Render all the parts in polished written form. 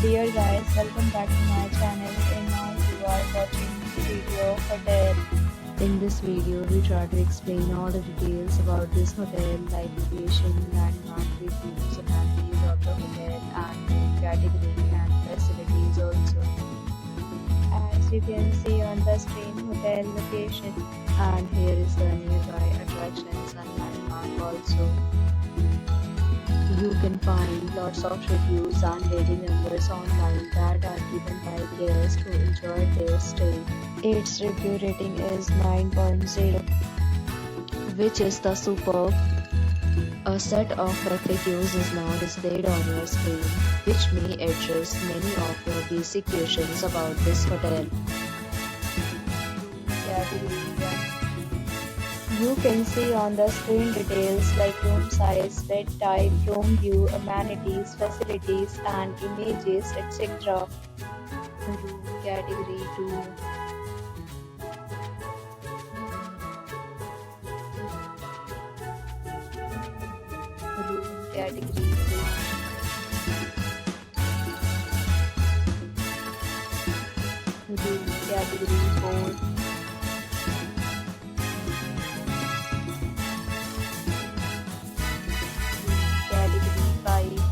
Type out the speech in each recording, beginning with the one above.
Dear guys, welcome back to my channel and now you are watching the video of hotel. In this video, we try to explain all the details about this hotel like location, landmark, reviews, amenities of the hotel and room category and facilities also. As you can see on the screen, hotel location, and here is the nearby attractions and landmark also. You can find lots of reviews and rating numbers online that are given by guests who enjoyed their stay. Its review rating is 9.0, which is the superb. A set of FAQs is now displayed on your screen, which may address many of your basic questions about this hotel. You can see on the screen details like room size, bed type, room view, amenities, facilities and images, etc. Room category 2. Room category 3. Room category 4. Category 5.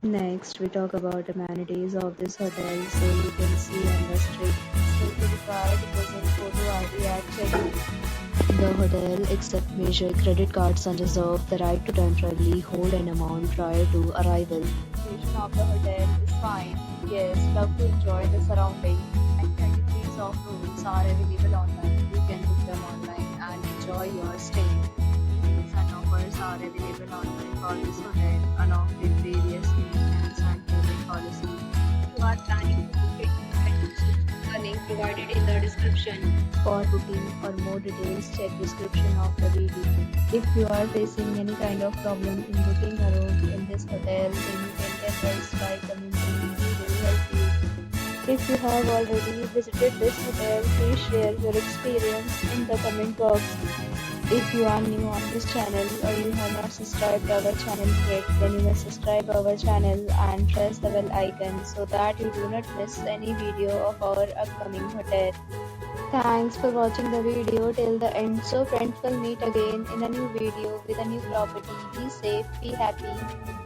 Next, we talk about amenities of this hotel. So you can see on the street, still required to present photo ID at check-in. The hotel accepts major credit cards and reserves the right to temporarily hold an amount prior to arrival. Location of the hotel is fine. Guests love to enjoy the surroundings and categories of rooms are available online. You can book them online and enjoy your stay. Deals and offers are available online for this hotel along with various maintenance and payment policies. If you are planning to book it, kindly check the link provided in the description. For booking or more details, check description of the video. If you are facing any kind of problem in booking a room in this hotel, then you can tell us by commenting. We will help you. If you have already visited this hotel, please share your experience in the comment box. If you are new on this channel or you have not subscribed our channel yet, then you must subscribe our channel and press the bell icon so that you do not miss any video of our upcoming hotel. Thanks for watching the video till the end. So friends, will meet again in a new video with a new property. Be safe, be happy.